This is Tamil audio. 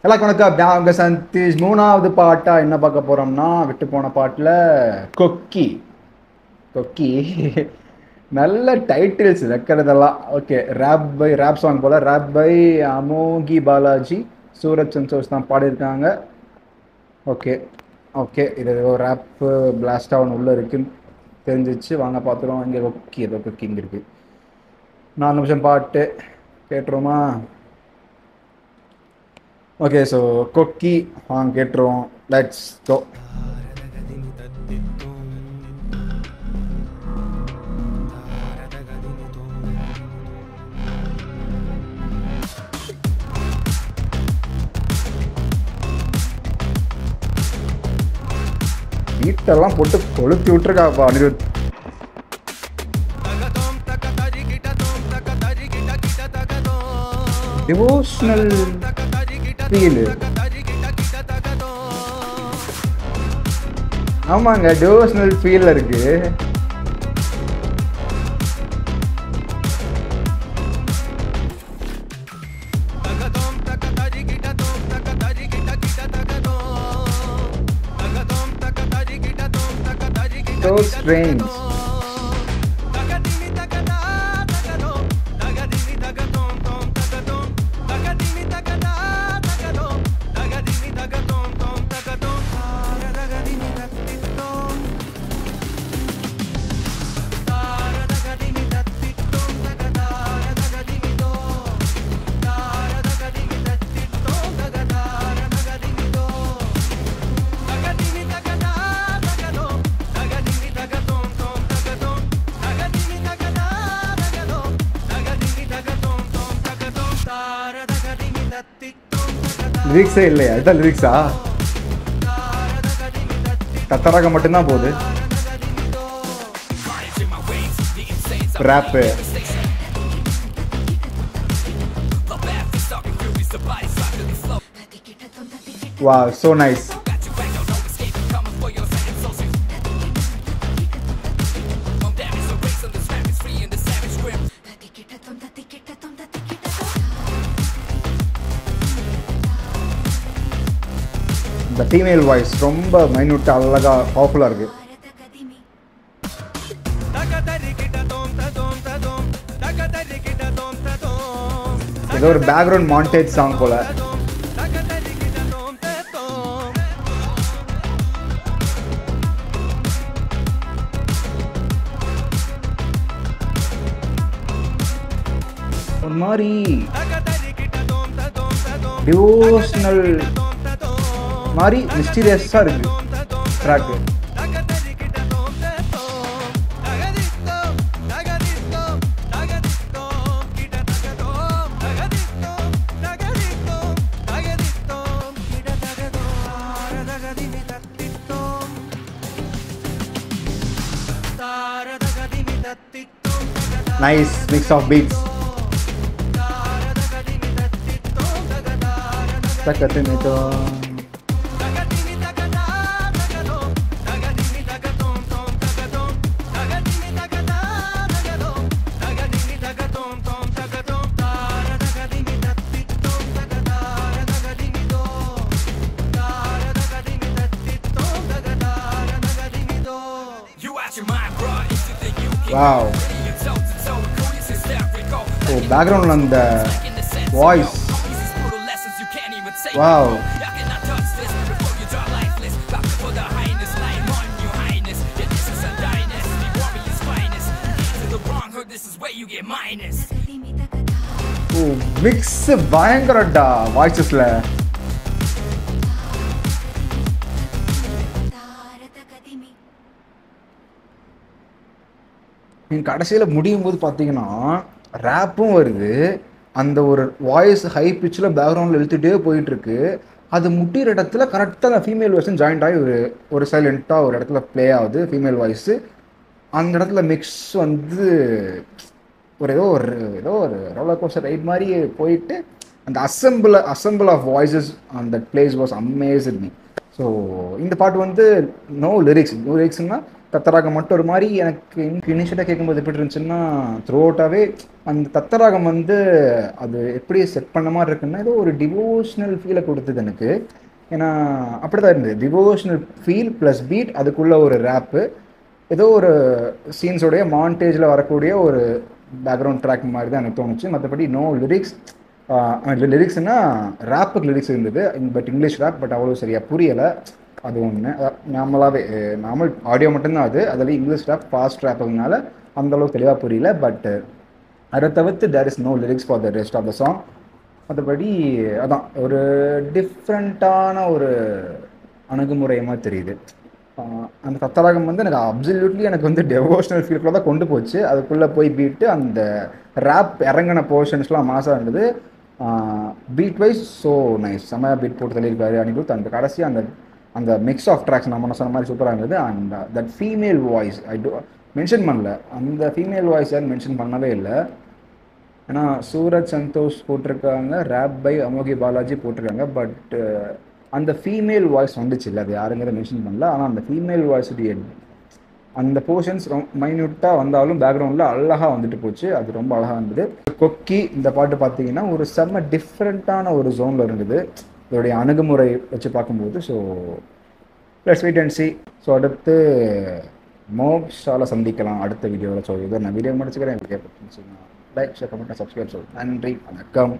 எல்லாருக்கும் வணக்கம். நாங்க சந்தீஷ். மூணாவது பாட்டா என்ன பார்க்க போறோம்னா, விட்டு போன பாட்டில் கொக்கி கொக்கி நல்ல டைட்டில்ஸ் வைக்கிறதெல்லாம் ஓகே. ரேப் சாங் போல. ரேப் பை அமோகி பாலாஜி, சூரஜ் சந்தோஷ் தான் பாடியிருக்காங்க. ஓகே ஓகே, இது ஏதோ ரேப் பிளாஸ்டாக ஒன்று உள்ளே இருக்குன்னு தெரிஞ்சிச்சு. வாங்க பார்த்துருவோம். இங்கே கொக்கி, ஏதோ கொக்கி இங்கே இருக்குது. 4 நிமிஷம் பாட்டு கேட்டுருவோமா? ஓகே, ஸோ கொக்கி வாங்க கேட்டுருவோம். Let's go. வீட்டெல்லாம் போட்டு கொளுத்தி விட்டுருக்காப்பா அனிருத். Devotional feel. ஆமாங்க, டிவோஷனல் ஃபீல் இருக்கு. So strange. லிரிக்ஸே இல்லையா? இதுதான் லிரிக்ஸா? தத்தராக மட்டும்தான் போகுது. ரேப்பு வா, so nice. இந்த ஃபீமேல் வாய்ஸ் ரொம்ப மைன்யூட்டா அழகா பவர்ஃபுல்லா இருக்கு. ஏதோ ஒரு பேக்ரவுண்ட் மாண்டேஜ் சாங் போல. ஒரு மாதிரி டிவோஷனல் மாதிரி மிஸ்டீரியஸாக இருக்கு track. Nice mix of beats. தக்கத்திமிதோ வாவ். ஓ, பேக்ரவுண்ட்ல அந்த வாய்ஸ். வாவ். ஓ, மிக்ஸ் பயங்கரடா வாய்ஸஸ்ல. கடைசியில் முடியும் போது பார்த்தீங்கன்னா ரேப்பும் வருது. அந்த ஒரு வாய்ஸ் ஹை பிச்சில் பேக்ரவுண்டில் இழுத்துட்டே போயிட்டுருக்கு. அது முட்டிற இடத்துல கரெக்டாக அந்த ஃபீமேல் வாய்ஸும் ஜாயிண்ட் ஆகி ஒரு சைலண்ட்டாக ஒரு இடத்துல ப்ளே ஆகுது ஃபீமேல் வாய்ஸு. அந்த இடத்துல மிக்ஸ் வந்து ஏதோ ஒரு ரோலர் கோஸ்டர் ரைட் மாதிரி போயிட்டு அந்த அசம்பிள் ஆஃப் வாய்ஸஸ் அந்த place was amazing me. So இந்த பாட்டு வந்து நோ லிரிக்ஸ்னால் தத்தராகம் மட்டும் ஒரு மாதிரி எனக்கு இனிஷியலாக கேட்கும்போது எப்படி இருந்துச்சுன்னா த்ரூ அவுட்டாகவே அந்த தத்தராகம் வந்து அது எப்படி செட் பண்ண மாதிரி இருக்குன்னா ஏதோ ஒரு டிவோஷனல் ஃபீலை கொடுத்தது எனக்கு. ஏன்னா அப்படி தான் இருந்தது, டிவோஷனல் ஃபீல் ப்ளஸ் பீட், அதுக்குள்ளே ஒரு ரேப்பு, ஏதோ ஒரு சீன்ஸோடைய மாண்டேஜில் வரக்கூடிய ஒரு பேக்ரவுண்ட் ட்ராக் மாதிரி தான் எனக்கு தோணுச்சு. மற்றபடி நோ லிரிக்ஸ். லிரிக்ஸ்னா ரேப்புக்கு லிரிக்ஸ் இருந்தது, பட் இங்கிலீஷ் ரேப், பட் அவ்வளோ சரியாக புரியலை. அது ஒன்று. நார்மலாகவே நார்மல் ஆடியோ மட்டும்தான் அது, அதில் இங்கிலீஷ் ரேப் ஃபாஸ்ட் ரேப்புனால அந்தளவுக்கு தெளிவாக புரியல. பட் அதை தவிர்த்து there is no lyrics for the rest of the song. மற்றபடி அதான் ஒரு டிஃப்ரெண்ட்டான ஒரு அணுகுமுறையமாக தெரியுது. அந்த தத்தராகம் வந்து எனக்கு அப்சல்யூட்லி எனக்கு வந்து டெவோஷனல் ஃபீல்குள்ளே தான் கொண்டு போச்சு. அதுக்குள்ளே போய் பீட்டு அந்த ரேப் இறங்கின போர்ஷன்ஸ்லாம் மாசாக இருந்தது. பீட் வைஸ் ஸோ நைஸ், செம்மையாக பீட் போட்டு தள்ளியிருக்காரு அனிருத். அந்த கடைசி அந்த அந்த மிக்ஸ் ஆஃப் ட்ராக்ஸ் நம்ம சொன்ன மாதிரி சூப்பராக இருந்தது. And that female voice I too mention பண்ணல, அந்த ஃபீமேல் வாய்ஸ் யாரும் மென்ஷன் பண்ணவே இல்லை. ஏன்னா சூரஜ் சந்தோஷ் போட்டிருக்காங்க, ரேப் பை அமோகி பாலாஜி போட்டிருக்காங்க, பட் அந்த ஃபீமேல் வாய்ஸ் வந்துச்சு இல்லை, அது யாருங்கிறத மென்ஷன் பண்ணல. ஆனால் அந்த ஃபீமேல் வாய்ஸுடைய அந்த போர்ஷன்ஸ் மைன்யூட்டாக வந்தாலும் பேக்ரவுண்டில் அழகாக வந்துட்டு போச்சு. அது ரொம்ப அழகாக இருந்தது. கொக்கி இந்த பாட்டு பார்த்தீங்கன்னா ஒரு செம்ம டிஃப்ரெண்ட்டான ஒரு ஜோனில் இருந்தது இதோடைய அணுகுமுறை வச்சு பார்க்கும்போது. So let's wait and see. So அடுத்து மோக்ஷால சந்திக்கலாம் அடுத்த வீடியோவில். ஸோ இதை நான் வீடியோ முடிச்சுக்கிறேன். வீடியோ பிடிச்சிருந்துச்சுன்னா like, share, comment, subscribe. So நன்றி, வணக்கம்.